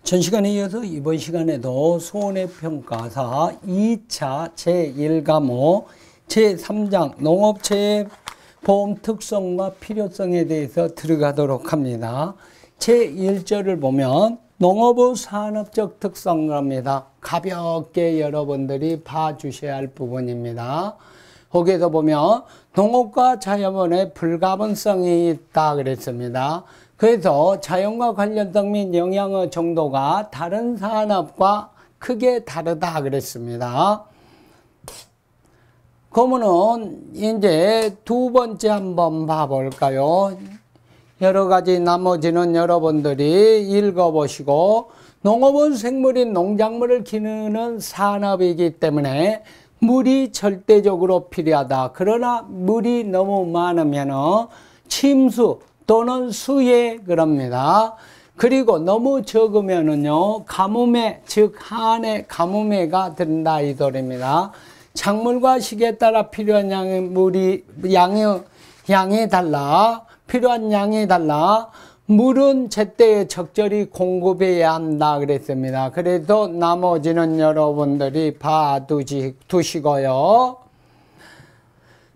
전 시간에 이어서 이번 시간에도 손해평가사 2차 제1과목 제3장 농업체의 보험 특성과 필요성에 대해서 들어가도록 합니다. 제1절을 보면 농업의 산업적 특성입니다. 가볍게 여러분들이 봐주셔야 할 부분입니다. 거기에서 보면 농업과 자연의 불가분성이 있다 그랬습니다. 그래서 자연과 관련성 및 영향의 정도가 다른 산업과 크게 다르다 그랬습니다. 그러면은 이제 두 번째 한번 봐볼까요? 여러 가지 나머지는 여러분들이 읽어보시고, 농업은 생물인 농작물을 기르는 산업이기 때문에 물이 절대적으로 필요하다. 그러나 물이 너무 많으면 침수 또는 수해 그럽니다. 그리고 너무 적으면은요, 가뭄에, 즉 한해 가뭄해가 된다 이 소리입니다. 작물과 시기에 따라 필요한 양이 달라. 필요한 양이 달라. 물은 제때에 적절히 공급해야 한다 그랬습니다. 그래서 나머지는 여러분들이 봐두시고요.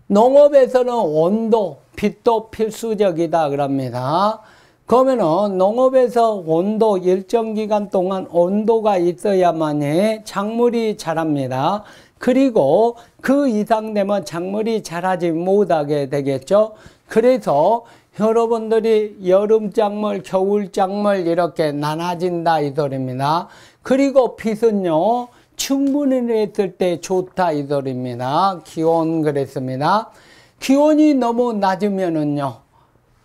농업에서는 온도, 빛도 필수적이다 그럽니다. 그러면은 농업에서 온도, 일정 기간 동안 온도가 있어야만이 작물이 자랍니다. 그리고 그 이상 되면 작물이 자라지 못하게 되겠죠. 그래서 여러분들이 여름 작물, 겨울 작물 이렇게 나눠진다 이 소리입니다. 그리고 빛은요, 충분히 했을 때 좋다 이 소리입니다. 기온 그랬습니다. 기온이 너무 낮으면은요,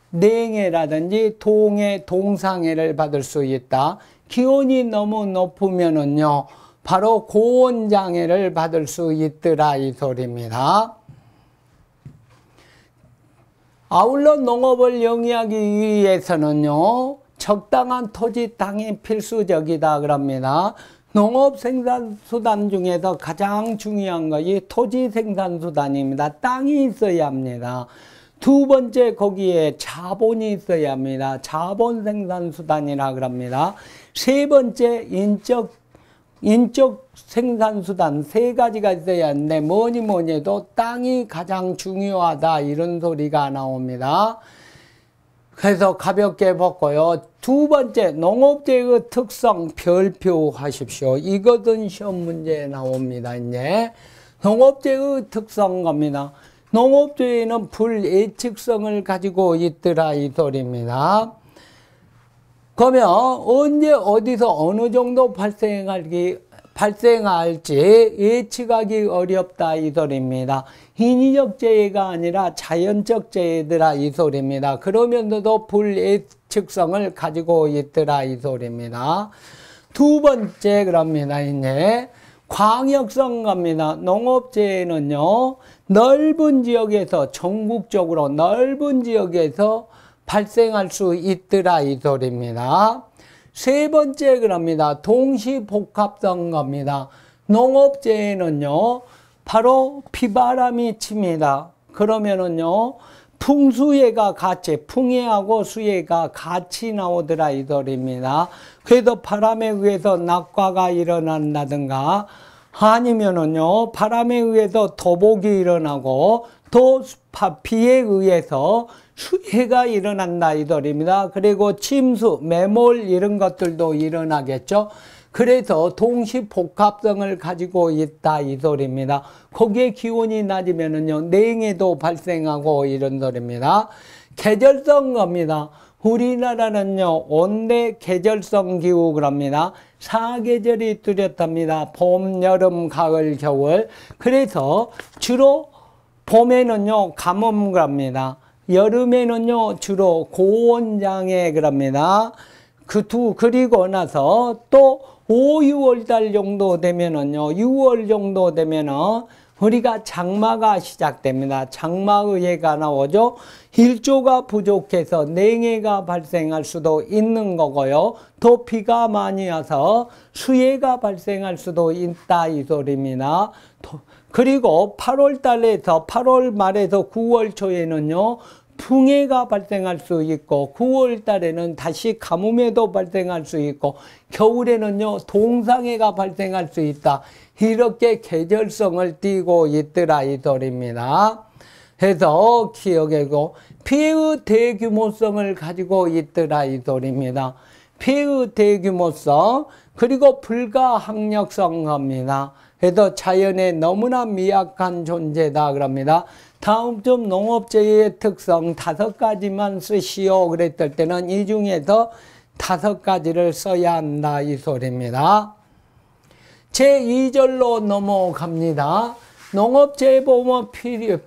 냉해라든지 동해, 동상해를 받을 수 있다. 기온이 너무 높으면은요, 바로 고온장애를 받을 수 있더라 이 소리입니다. 아울러 농업을 영위하기 위해서는요, 적당한 토지 땅이 필수적이다 그럽니다. 농업 생산수단 중에서 가장 중요한 것이 토지 생산수단입니다. 땅이 있어야 합니다. 두 번째 거기에 자본이 있어야 합니다. 자본 생산수단이라 그럽니다. 세 번째 인적 생산수단 세 가지가 있어야 하는데 뭐니 해도 땅이 가장 중요하다 이런 소리가 나옵니다. 그래서 가볍게 봤고요. 두 번째 농업재의 특성 별표하십시오. 이것은 시험 문제에 나옵니다. 이제 농업재의 특성 겁니다. 농업재에는 불예측성을 가지고 있더라 이 소리입니다. 그러면 언제 어디서 어느 정도 발생할지 예측하기 어렵다 이 소리입니다. 인위적 재해가 아니라 자연적 재해더라 이 소리입니다. 그러면서도 불예측성을 가지고 있더라 이 소리입니다. 두 번째 그럽니다. 이제 광역성 겁니다. 농업재해는요, 넓은 지역에서 전국적으로 넓은 지역에서 발생할 수 있더라 이 소리입니다. 세 번째 그럽니다. 동시복합성 겁니다. 농업재해는요, 바로 비바람이 칩니다. 그러면은요, 풍수해가 같이, 풍해하고 수해가 같이 나오더라 이 소리입니다. 그래서 바람에 의해서 낙과가 일어난다든가, 아니면은요, 바람에 의해서 도복이 일어나고, 또 비에 의해서 수해가 일어난다 이 소리입니다. 그리고 침수, 매몰 이런 것들도 일어나겠죠. 그래서 동시복합성을 가지고 있다 이 소리입니다. 거기에 기온이 낮으면은요, 냉해도 발생하고 이런 소리입니다. 계절성 겁니다. 우리나라는요, 온대 계절성 기후 그럽니다. 4계절이 뚜렷합니다. 봄, 여름, 가을, 겨울. 그래서 주로 봄에는요, 가뭄 그럽니다. 여름에는요, 주로 고온장애 그럽니다. 그리고 나서 또 5, 6월 달 정도 되면은요, 6월 정도 되면은 우리가 장마가 시작됩니다. 장마의해가 나오죠. 일조가 부족해서 냉해가 발생할 수도 있는 거고요. 또 비가 많이 와서 수해가 발생할 수도 있다 이 소리입니다. 그리고 8월 달에서 8월 말에서 9월 초에는요, 풍해가 발생할 수 있고 9월 달에는 다시 가뭄에도 발생할 수 있고 겨울에는요 동상해가 발생할 수 있다. 이렇게 계절성을 띠고 있더라 이 소리입니다. 해서 기억하고 피해의 대규모성을 가지고 있더라 이 소리입니다. 피해의 대규모성 그리고 불가항력성 합니다. 그래서 자연에 너무나 미약한 존재다 그럽니다. 다음 좀 농업재해의 특성 5가지만 쓰시오 그랬을 때는 이 중에서 5가지를 써야 한다 이 소리입니다. 제2절로 넘어갑니다. 농업재해보험의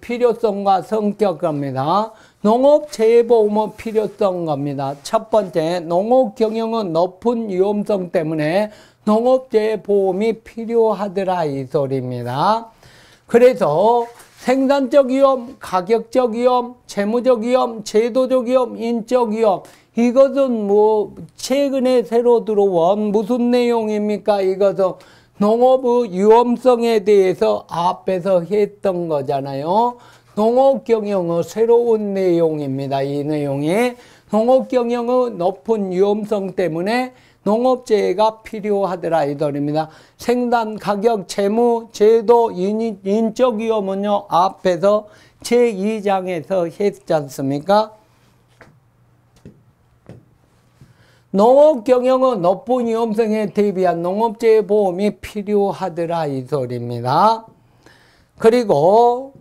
필요성과 성격입니다. 농업재해보험의 필요성입니다. 첫 번째, 농업경영은 높은 위험성 때문에 농업재해보험이 필요하더라 이 소리입니다. 그래서 생산적 위험, 가격적 위험, 재무적 위험, 제도적 위험, 인적 위험 이것은 뭐 최근에 새로 들어온 무슨 내용입니까? 이것은 농업의 위험성에 대해서 앞에서 했던 거잖아요. 농업경영의 새로운 내용입니다. 이 내용이 농업경영의 높은 위험성 때문에 농업재해가 필요하더라 이 소리입니다. 생산, 가격, 재무, 제도, 인적 위험은요 앞에서 제2장에서 했지 않습니까? 농업경영은 높은 위험성에 대비한 농업재해 보험이 필요하더라 이 소리입니다. 그리고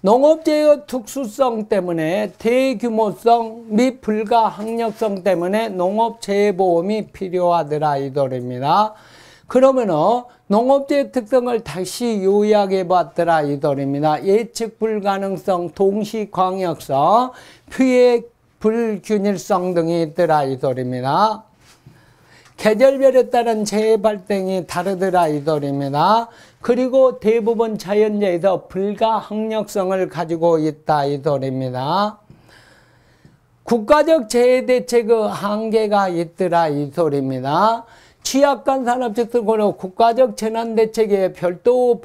농업재해의 특수성 때문에 대규모성 및 불가항력성 때문에 농업재해보험이 필요하더라 이 소리입니다. 그러면은 농업재해 특성을 다시 요약해 봤더라 이 소리입니다. 예측 불가능성, 동시광역성, 피해 불균일성 등이 있더라 이 소리입니다. 계절별에 따른 재해 발생이 다르더라 이 소리입니다. 그리고 대부분 자연재해에서 불가항력성을 가지고 있다 이 소리입니다. 국가적 재해 대책의 한계가 있더라 이 소리입니다. 취약한 산업재해로 국가적 재난대책의 별도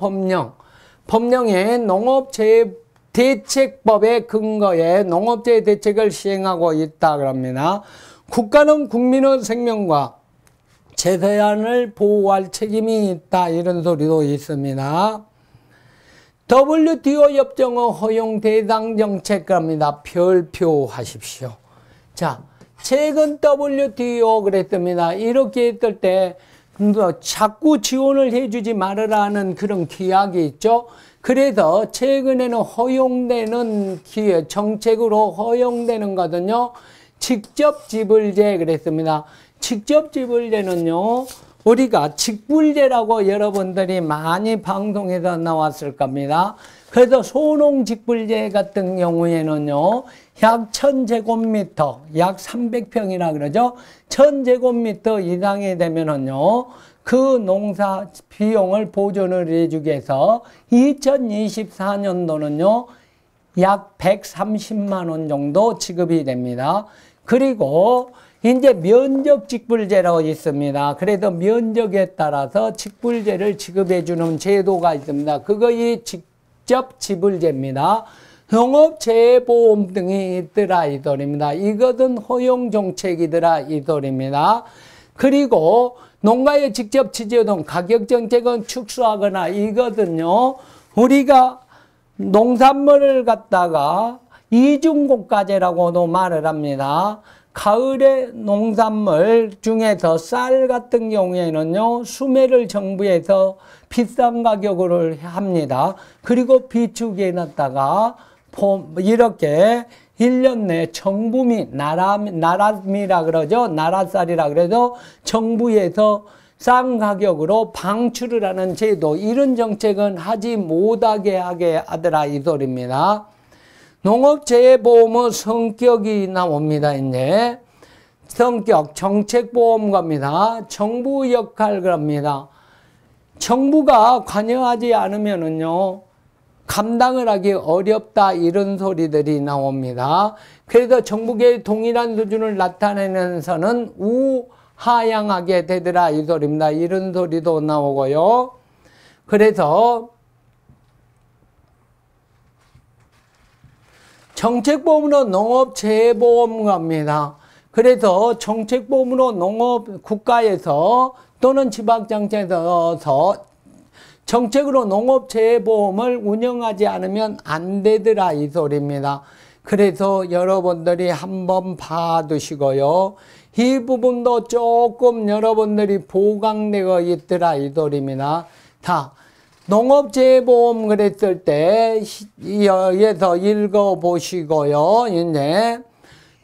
법령에 농업재해 대책법의 근거에 농업재해 대책을 시행하고 있다 그럽니다. 국가는 국민의 생명과 재산을 보호할 책임이 있다 이런 소리도 있습니다. WTO 협정의 허용 대상 정책입니다. 별표하십시오. 자, 최근 WTO 그랬습니다. 이렇게 했을 때 자꾸 지원을 해주지 말으라는 그런規約이 있죠. 그래서 최근에는 허용되는 정책으로 허용되는 거거든요. 직접 지불제 그랬습니다. 직접 지불제는요, 우리가 직불제라고 여러분들이 많이 방송에서 나왔을 겁니다. 그래서 소농 직불제 같은 경우에는요, 약 1000제곱미터, 약 300평이라 그러죠. 1000제곱미터 이상이 되면은요, 그 농사 비용을 보존을 해주기 위해서 2024년도는요, 약 130만 원 정도 지급이 됩니다. 그리고 이제 면적 직불제라고 있습니다. 그래서 면적에 따라서 직불제를 지급해주는 제도가 있습니다. 그거이 직접 지불제입니다. 농업재해보험 등이 있더라 이 소리입니다. 이것은 허용정책이더라 이 소리입니다. 그리고 농가에 직접 지지하던 가격정책은 축소하거나 이거든요. 우리가 농산물을 갖다가 이중고가제라고도 말을 합니다. 가을에 농산물 중에서 쌀 같은 경우에는요, 수매를 정부에서 비싼 가격으로 합니다. 그리고 비축해 놨다가 이렇게 1년 내 정부미, 나라미라 그러죠. 나라쌀이라 그래서 정부에서 싼 가격으로 방출을 하는 제도, 이런 정책은 하지 못하게 하게 하더라 이 소리입니다. 농업재해보험의 성격이 나옵니다. 이제 성격, 정책보험가입니다. 정부 역할 그럽니다. 정부가 관여하지 않으면은요, 감당을 하기 어렵다 이런 소리들이 나옵니다. 그래서 정부의 동일한 수준을 나타내면서는 우하향하게 되더라 이 소리입니다. 이런 소리도 나오고요. 그래서 정책보험으로 농업재해보험 갑니다. 그래서 정책보험으로 국가에서 또는 지방정책에서 정책으로 농업재해보험을 운영하지 않으면 안 되더라 이 소리입니다. 그래서 여러분들이 한번 봐두시고요. 이 부분도 조금 여러분들이 보강되어 있더라 이 소리입니다. 자, 농업재해보험 그랬을 때 여기서 읽어보시고요. 이제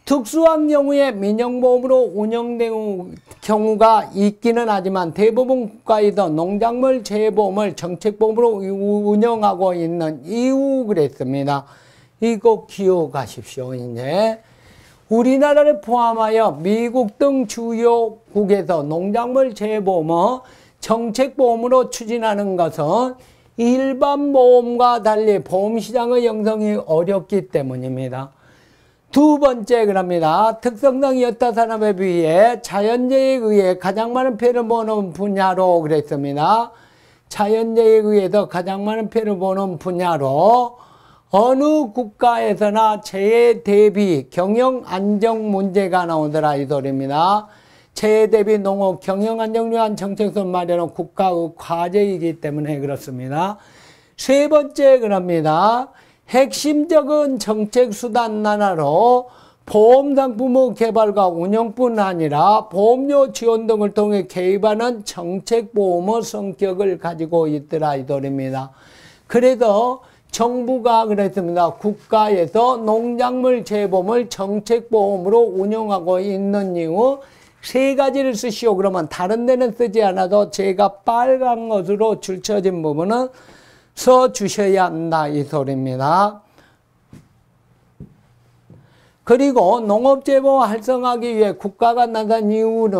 특수한 경우에 민영보험으로 운영되는 경우가 있기는 하지만 대부분 국가에서 농작물 재해보험을 정책보험으로 운영하고 있는 이유 그랬습니다. 이거 기억하십시오. 이제 우리나라를 포함하여 미국 등 주요국에서 농작물 재해보험을 정책보험으로 추진하는 것은 일반 보험과 달리 보험시장의 형성이 어렵기 때문입니다. 두 번째 그럽니다. 특성상 여타 산업에 비해 자연재해에 의해 가장 많은 피해를 보는 분야로 그랬습니다. 자연재해에 의해서 가장 많은 피해를 보는 분야로 어느 국가에서나 재해 대비 경영 안정 문제가 나오더라 이 소리입니다. 재해 대비 농업 경영 안정을 위한 정책선 마련은 국가의 과제이기 때문에 그렇습니다. 세 번째 그럽니다. 핵심적인 정책수단 하나로 보험상품의 개발과 운영뿐 아니라 보험료 지원 등을 통해 개입하는 정책보험의 성격을 가지고 있더라 이 소리입니다. 그래서 정부가 그랬습니다. 국가에서 농작물 재보험을 정책보험으로 운영하고 있는 이유 세 가지를 쓰시오. 그러면 다른 데는 쓰지 않아도 제가 빨간 것으로 줄쳐진 부분은 써주셔야 한다 이 소리입니다. 그리고 농업재보험 활성화하기 위해 국가가 나선 이유는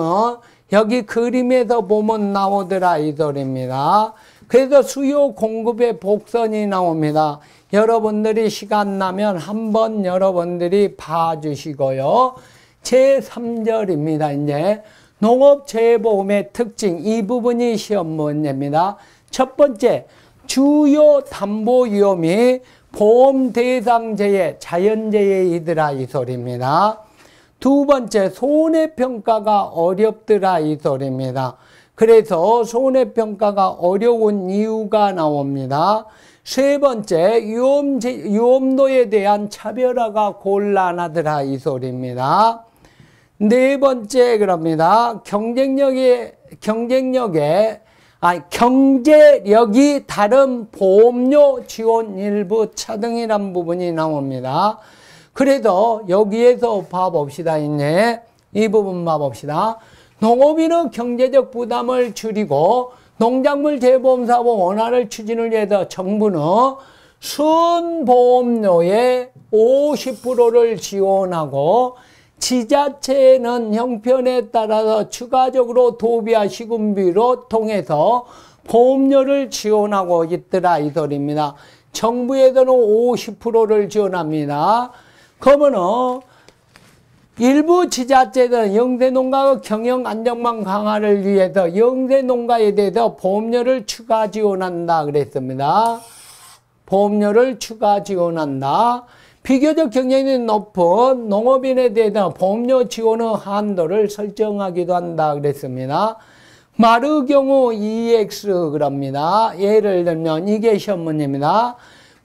여기 그림에서 보면 나오더라 이 소리입니다. 그래서 수요 공급의 복선이 나옵니다. 여러분들이 시간 나면 한번 여러분들이 봐주시고요. 제3절입니다. 이제 농업재보험의 특징 이 부분이 시험 문제입니다. 첫 번째 주요 담보 위험이 보험 대상 재해, 자연재해이더라 이 소리입니다. 두 번째 손해평가가 어렵더라 이 소리입니다. 그래서 손해평가가 어려운 이유가 나옵니다. 세 번째 위험도에 대한 차별화가 곤란하더라 이 소리입니다. 네 번째 그럽니다. 경제력이 다른 보험료 지원 일부 차등이란 부분이 나옵니다. 그래서 여기에서 봐봅시다. 이제 이 부분 봐봅시다. 농업인의 경제적 부담을 줄이고 농작물 재보험 사업 원활한 추진을 위해서 정부는 순보험료의 50%를 지원하고 지자체는 형편에 따라서 추가적으로 도비와 시군비로 통해서 보험료를 지원하고 있더라 이 소리입니다. 정부에서는 50%를 지원합니다. 그러면은 일부 지자체는 영세농가의 경영 안정망 강화를 위해서 영세농가에 대해서 보험료를 추가 지원한다 그랬습니다. 보험료를 추가 지원한다. 비교적 경쟁력이 높은 농업인에 대해서 보험료 지원의 한도를 설정하기도 한다 그랬습니다. 말의 경우 EX 그럽니다. 예를 들면 이게 시험 문제입니다.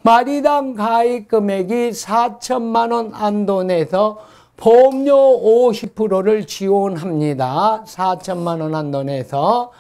마리당 가입 금액이 4천만 원 안도 내에서 보험료 50%를 지원합니다. 4천만 원 한도 내에서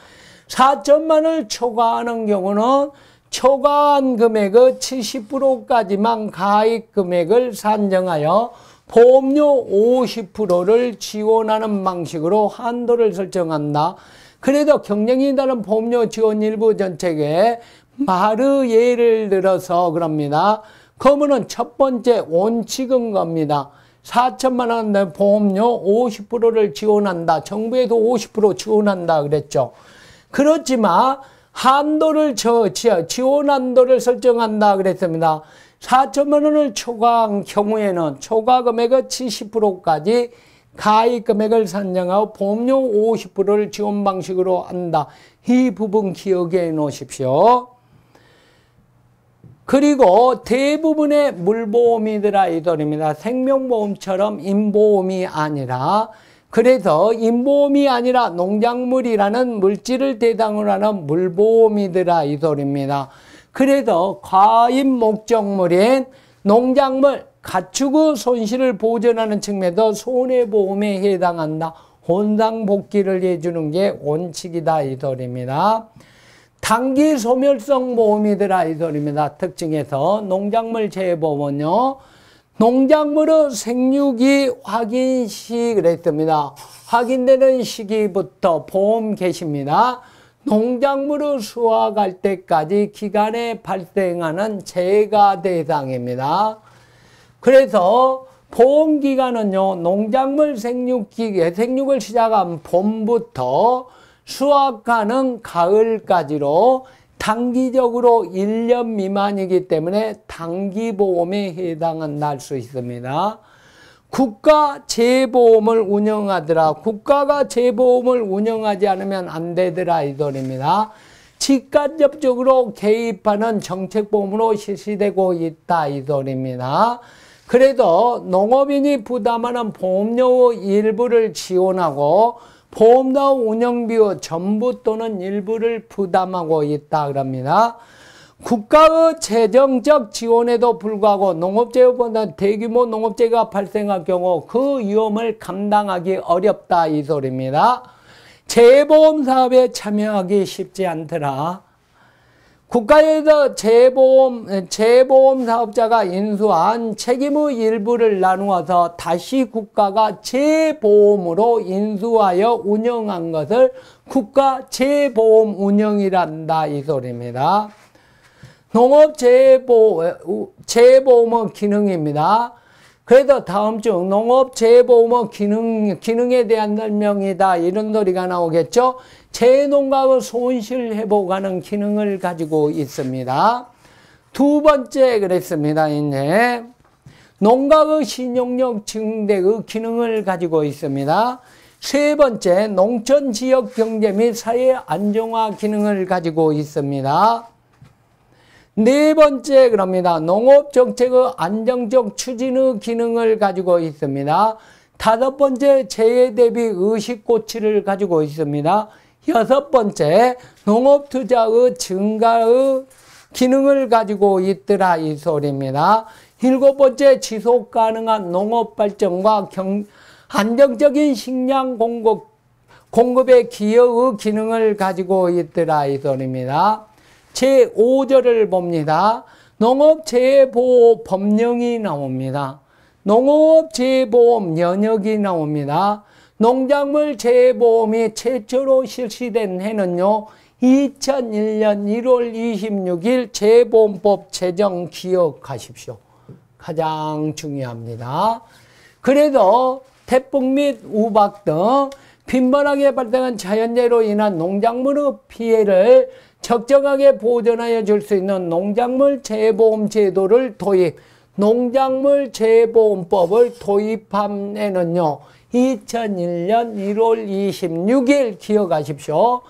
4천만 원을 초과하는 경우는 초과한 금액의 70%까지만 가입 금액을 산정하여 보험료 50%를 지원하는 방식으로 한도를 설정한다. 그래도 경쟁이 다른 보험료 지원 일부 정책에 말의 예를 들어서 그럽니다. 그러면은 첫 번째 원칙은 겁니다. 4천만 원 보험료 50%를 지원한다. 정부에도 50% 지원한다 그랬죠. 그렇지만 한도를 지원 한도를 설정한다 그랬습니다. 4천만 원을 초과한 경우에는 초과 금액의 70%까지 가입 금액을 산정하고 보험료 50%를 지원 방식으로 한다. 이 부분 기억해 놓으십시오. 그리고 대부분의 물보험이더라 이 소리입니다. 생명보험처럼 인보험이 아니라, 그래서 인보험이 아니라 농작물이라는 물질을 대상으로 하는 물보험이더라 이 소리입니다. 그래서 과인 목적물인 농작물, 가축의 손실을 보전하는 측면에서 손해보험에 해당한다. 혼상복귀를 해주는 게 원칙이다 이 소리입니다. 단기 소멸성 보험이더라 이 소리입니다. 특징에서 농작물 재해보험은요, 농작물의 생육이 확인 시 그랬습니다. 확인되는 시기부터 보험 개시입니다. 농작물을 수확할 때까지 기간에 발생하는 재해가 대상입니다. 그래서 보험기간은요, 농작물 생육을 시작한 봄부터 수확하는 가을까지로 단기적으로 1년 미만이기 때문에 단기보험에 해당한다 할 수 있습니다. 국가 재보험을 운영하더라. 국가가 재보험을 운영하지 않으면 안 되더라 이 소리입니다. 직간접적으로 개입하는 정책보험으로 실시되고 있다 이 소리입니다. 그래도 농업인이 부담하는 보험료 일부를 지원하고 보험료 운영비의 전부 또는 일부를 부담하고 있다 그럽니다. 국가의 재정적 지원에도 불구하고 농업재해보다 대규모 농업재해가 발생할 경우 그 위험을 감당하기 어렵다 이 소리입니다. 재보험 사업에 참여하기 쉽지 않더라. 국가에서 재보험 사업자가 인수한 책임의 일부를 나누어서 다시 국가가 재보험으로 인수하여 운영한 것을 국가 재보험 운영이란다 이 소리입니다. 농업 재보험의 기능입니다. 그래서 다음 중 농업 재보험의 기능에 대한 설명이다 이런 소리가 나오겠죠. 재농가의 손실 회복하는 기능을 가지고 있습니다. 두 번째 그랬습니다. 이제 농가의 신용력 증대의 기능을 가지고 있습니다. 세 번째 농촌 지역 경제 및 사회 안정화 기능을 가지고 있습니다. 네 번째 그럽니다. 농업정책의 안정적 추진의 기능을 가지고 있습니다. 다섯 번째 재해 대비 의식 고취를 가지고 있습니다. 여섯 번째 농업투자의 증가의 기능을 가지고 있더라 이 소리입니다. 일곱 번째 지속 가능한 농업발전과 안정적인 식량 공급의 기여의 기능을 가지고 있더라 이 소리입니다. 제5절을 봅니다. 농업재해보호 법령이 나옵니다. 농업재해보험 연역이 나옵니다. 농작물 재해보험이 최초로 실시된 해는요, 2001년 1월 26일 재해보험법 제정 기억하십시오. 가장 중요합니다. 그래도 태풍 및 우박 등 빈번하게 발생한 자연재해로 인한 농작물의 피해를 적정하게 보전하여 줄 수 있는 농작물 재해보험 제도를 도입, 농작물 재해보험법을 도입한 해는요, 2001년 1월 26일 기억하십시오.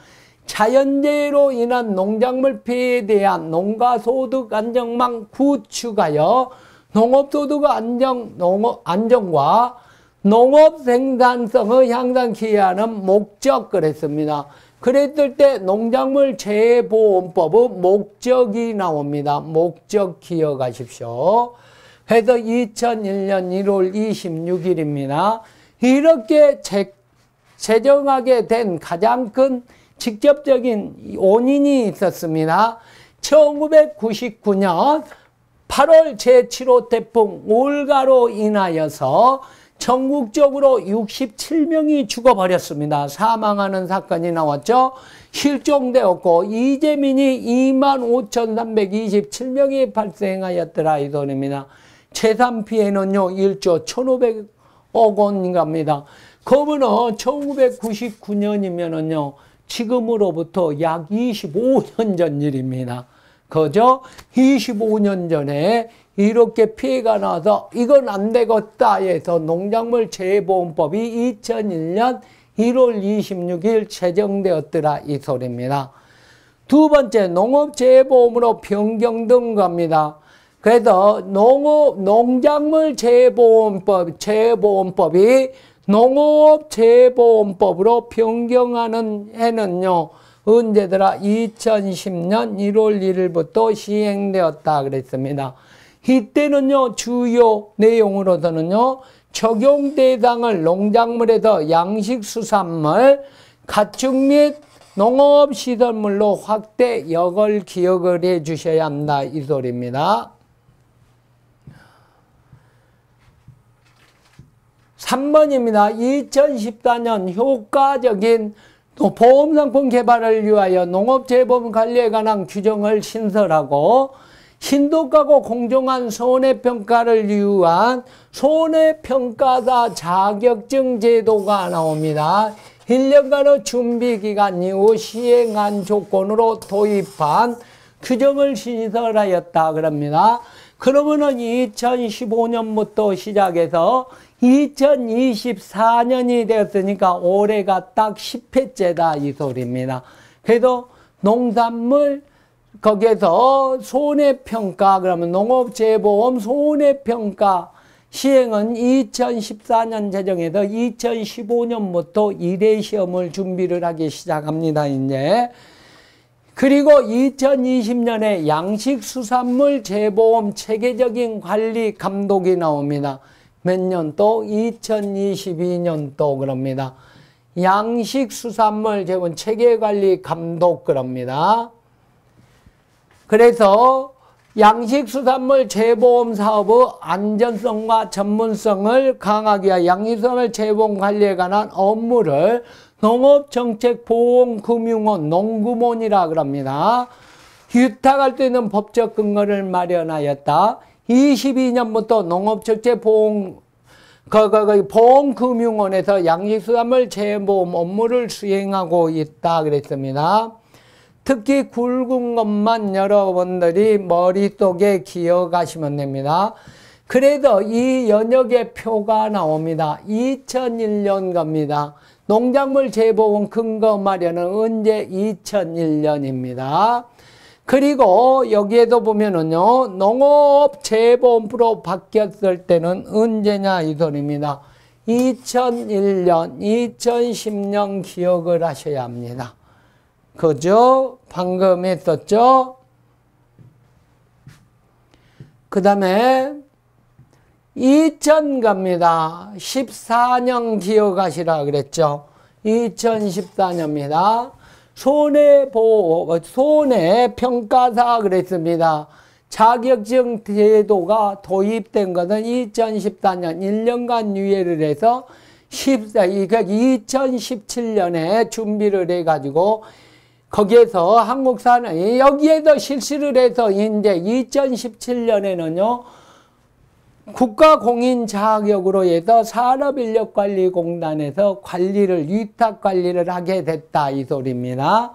자연재해로 인한 농작물 피해에 대한 농가소득 안정망 구축하여 농업소득 안정과 농업 생산성의 향상 기여하는 목적 그랬습니다. 그랬을 때 농작물 재해보험법의 목적이 나옵니다. 목적 기억하십시오. 그래서 2001년 1월 26일입니다. 이렇게 제정하게 된 가장 큰 직접적인 원인이 있었습니다. 1999년 8월 제7호 태풍 올가로 인하여서 전국적으로 67명이 죽어버렸습니다. 사망하는 사건이 나왔죠. 실종되었고 이재민이 25,327명이 발생하였더라 이 소리입니다. 재산 피해는요 1조 1,500억 원입니다. 그러면 1999년이면은요 지금으로부터 약 25년 전 일입니다. 그죠? 25년 전에 이렇게 피해가 나서 이건 안 되겠다 해서 농작물 재해보험법이 2001년 1월 26일 제정되었더라 이 소리입니다. 두 번째, 농업재보험으로 변경된 겁니다. 그래서 농작물 재보험법이 농업재보험법으로 변경하는 해는요, 언제더라? 2010년 1월 1일부터 시행되었다 그랬습니다. 이때는요, 주요 내용으로서는요, 적용 대상을 농작물에서 양식수산물, 가축 및 농업시설물로 확대 역을 기억을 해 주셔야 한다, 이 소리입니다. 3번입니다. 2014년 효과적인 보험상품 개발을 위하여 농업재보험 관리에 관한 규정을 신설하고 신속하고 공정한 손해평가를 위한 손해평가사 자격증 제도가 나옵니다. 1년간의 준비기간 이후 시행한 조건으로 도입한 규정을 신설하였다 그럽니다. 그러면은 2015년부터 시작해서 2024년이 되었으니까 올해가 딱 10회째다 이 소리입니다. 그래도 농산물 거기에서 손해평가, 그러면 농업재보험 손해평가 시행은 2014년 제정해서 2015년부터 1회 시험을 준비를 하기 시작합니다, 이제. 그리고 2020년에 양식수산물 재보험 체계적인 관리 감독이 나옵니다. 몇 년도? 2022년도 그럽니다. 양식수산물 재보험 체계관리 감독 그럽니다. 그래서 양식수산물 재보험 사업의 안전성과 전문성을 강화하기 위하여 양식수산물 재보험 관리에 관한 업무를 농업정책보험금융원, 농금원이라 그럽니다. 위탁할 수 있는 법적 근거를 마련하였다. 22년부터 농업정책보험금융원에서 양식수산물 재보험 업무를 수행하고 있다 그랬습니다. 특히 굵은 것만 여러분들이 머릿속에 기억하시면 됩니다. 그래도 이 연역의 표가 나옵니다. 2001년 겁니다. 농작물 재보험 근거 마련은 언제? 2001년입니다. 그리고 여기에도 보면은요, 농업재보험으로 바뀌었을 때는 언제냐 이 소리입니다. 2001년, 2010년 기억을 하셔야 합니다. 그죠? 방금 했었죠? 그 다음에 2000 갑니다. 14년 기억하시라 그랬죠? 2014년입니다. 손해평가사 그랬습니다. 자격증 제도가 도입된 것은 2014년 1년간 유예를 해서 2017년에 준비를 해가지고 거기에서 한국산업이 여기에도 실시를 해서 이제 2017년에는요, 국가공인 자격으로 해서 산업인력관리공단에서 관리를, 위탁관리를 하게 됐다 이 소리입니다.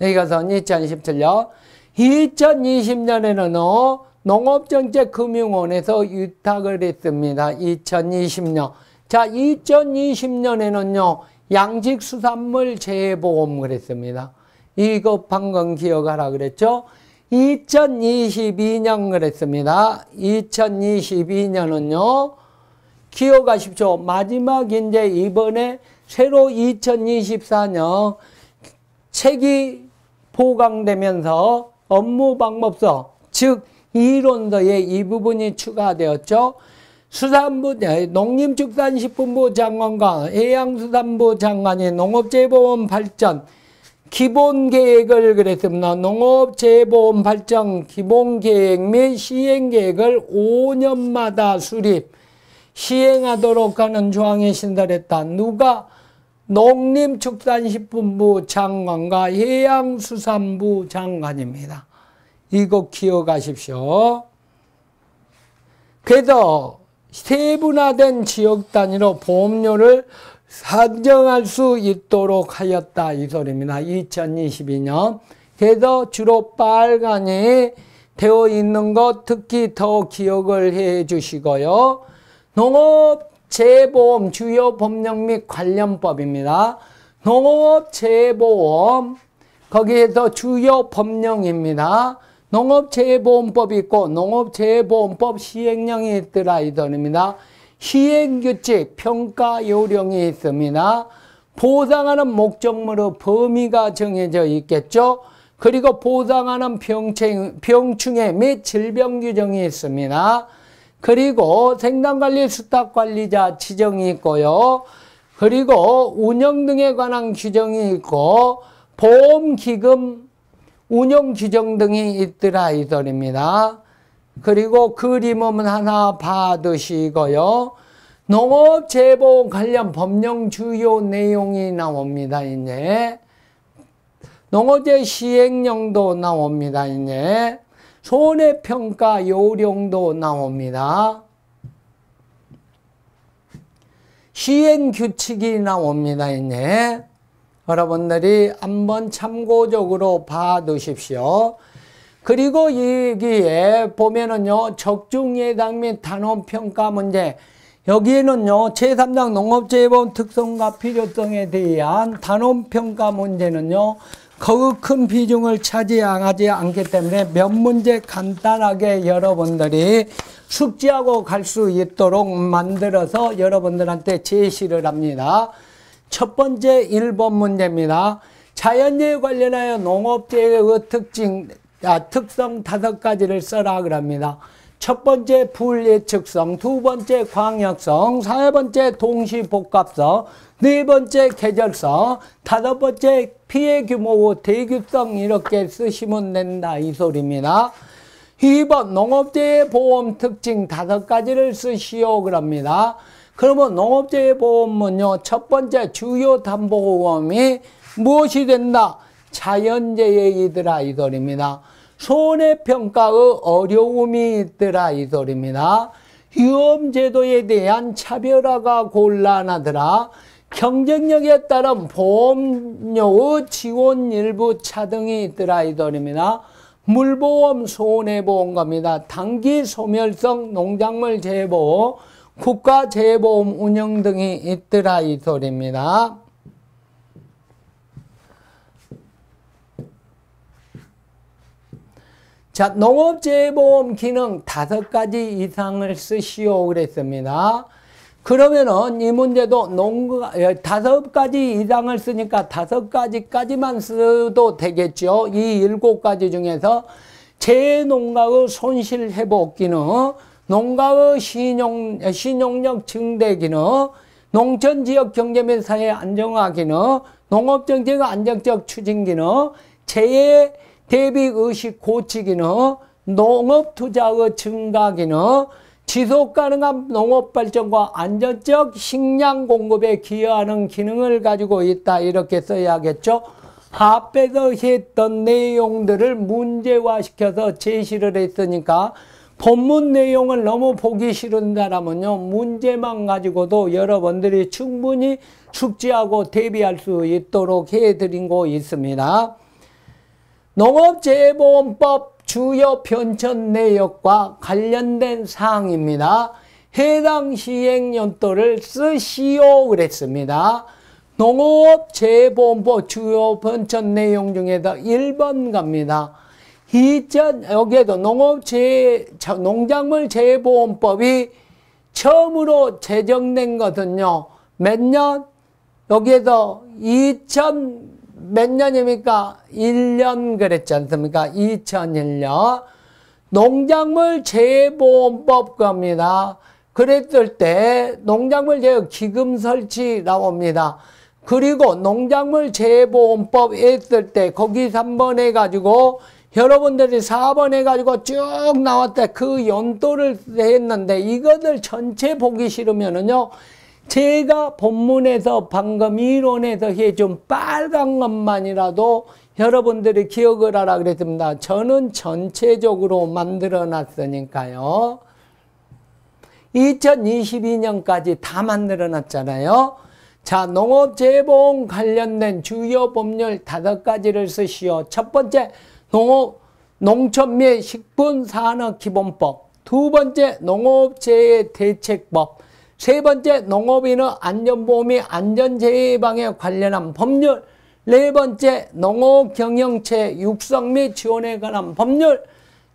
이것은 2017년. 2020년에는 농업정책금융원에서 위탁을 했습니다. 2020년. 자, 2020년에는요, 양식수산물 재보험 그랬습니다. 이거 방금 기억하라 그랬죠? 2022년 그랬습니다. 2022년은요, 기억하십시오. 마지막 이제 이번에 새로 2024년 책이 보강되면서 업무방법서, 즉 이론서에 이 부분이 추가되었죠. 수산부, 농림축산식품부 장관과 해양수산부 장관이 농업재보험 발전 기본계획을 그랬습니다. 농업재보험 발전 기본계획 및 시행계획을 5년마다 수립, 시행하도록 하는 조항이 신설했다. 누가? 농림축산식품부 장관과 해양수산부 장관입니다. 이거 기억하십시오. 그래서 세분화된 지역 단위로 보험료를 산정할 수 있도록 하였다 이 소리입니다. 2022년. 그래서 주로 빨간이 되어 있는 것 특히 더 기억을 해 주시고요. 농업재보험 주요 법령 및 관련법입니다. 농업재보험 거기에서 주요 법령입니다. 농업재해보험법이 있고 농업재해보험법 시행령이 있더라 이들입니다. 시행규칙, 평가요령이 있습니다. 보상하는 목적물의 범위가 정해져 있겠죠. 그리고 보상하는 병충해 및 질병 규정이 있습니다. 그리고 생산관리 수탁관리자 지정이 있고요. 그리고 운영 등에 관한 규정이 있고 보험기금 운용 규정 등이 있더라 이 소리입니다. 그리고 그림은 하나 받으시고요. 농업재해보험 관련 법령 주요 내용이 나옵니다. 이제 농어재 시행령도 나옵니다. 이제 손해평가 요령도 나옵니다. 시행규칙이 나옵니다. 이제 여러분들이 한번 참고적으로 봐두십시오. 그리고 여기에 보면은요, 적중예당 및 단원평가 문제. 여기에는요, 제3장 농업재해보험 특성과 필요성에 대한 단원평가 문제는요, 거의 큰 비중을 차지하지 않기 때문에 몇 문제 간단하게 여러분들이 숙지하고 갈 수 있도록 만들어서 여러분들한테 제시를 합니다. 첫 번째 1번 문제입니다. 자연재해 관련하여 농업재해의 특성 5가지를 써라 그럽니다. 첫 번째 불예측성, 두 번째 광역성, 세 번째 동시복합성, 네 번째 계절성, 다섯 번째 피해 규모 대규성 이렇게 쓰시면 된다 이 소리입니다. 2번 농업재해 보험 특징 5가지를 쓰시오 그럽니다. 그러면 농업재해 보험은요, 첫 번째 주요 담보보험이 무엇이 된다? 자연재해이더라 이 소리입니다. 손해평가의 어려움이 있더라 이 소리입니다. 위험제도에 대한 차별화가 곤란하더라. 경쟁력에 따른 보험료의 지원 일부 차등이 있더라 이 소리입니다. 물보험, 손해보험 겁니다. 단기 소멸성 농작물 재해보험, 국가재해보험 운영 등이 있더라 이 소리입니다. 자, 농업재해보험 기능 5가지 이상을 쓰시오 그랬습니다. 그러면은 이 문제도 5가지 이상을 쓰니까 5가지까지만 써도 되겠죠. 이 7가지 중에서 재농가의 손실회복 기능, 농가의 신용력 증대 기능, 농촌지역 경제 및 사회 안정화 기능, 농업정책 안정적 추진 기능, 재해 대비 의식 고치 기능, 농업 투자의 증가 기능, 지속 가능한 농업 발전과 안정적 식량 공급에 기여하는 기능을 가지고 있다 이렇게 써야겠죠. 앞에서 했던 내용들을 문제화시켜서 제시를 했으니까 본문 내용을 너무 보기 싫은다라면요, 문제만 가지고도 여러분들이 충분히 숙지하고 대비할 수 있도록 해드린 거 있습니다. 농업재해보험법 주요 편찬 내역과 관련된 사항입니다. 해당 시행연도를 쓰시오 그랬습니다. 농업재해보험법 주요 편찬 내용 중에서 1번 갑니다. 여기에도 농작물 재해보험법이 처음으로 제정된 것은요, 몇 년? 여기에서 몇 년입니까? 1년 그랬지 않습니까? 2001년. 농작물 재해보험법 겁니다. 그랬을 때 농작물 재해 기금 설치 나옵니다. 그리고 농작물 재해보험법 했을 때 거기 3번 해가지고 여러분들이 4번 해가지고 쭉 나왔다. 그 연도를 했는데 이것을 전체 보기 싫으면은요, 제가 본문에서 방금 이론에서 해준 빨간 것만이라도 여러분들이 기억을 하라 그랬습니다. 저는 전체적으로 만들어 놨으니까요. 2022년까지 다 만들어 놨잖아요. 자, 농업재해보험 관련된 주요 법률 5가지를 쓰시오. 첫 번째, 농촌 및 식품산업기본법. 두 번째, 농업재해대책법. 세 번째, 농업인의 안전보험 및 안전재해 예방에 관련한 법률. 네 번째, 농업경영체 육성 및 지원에 관한 법률.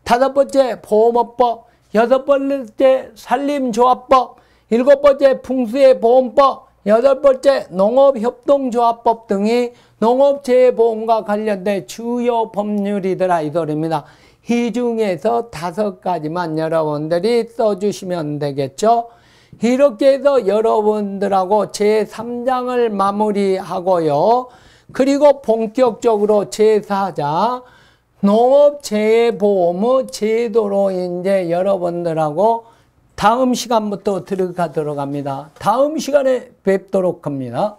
다섯 번째, 보험업법. 여섯 번째, 산림조합법. 일곱 번째, 풍수해보험법. 여덟 번째, 농업협동조합법 등이 농업재해보험과 관련된 주요 법률이더라 이 소리입니다. 이 중에서 다섯 가지만 여러분들이 써주시면 되겠죠. 이렇게 해서 여러분들하고 제3장을 마무리하고요. 그리고 본격적으로 제4장 농업재해보험의 제도로 이제 여러분들하고 다음 시간부터 들어가도록 합니다. 다음 시간에 뵙도록 합니다.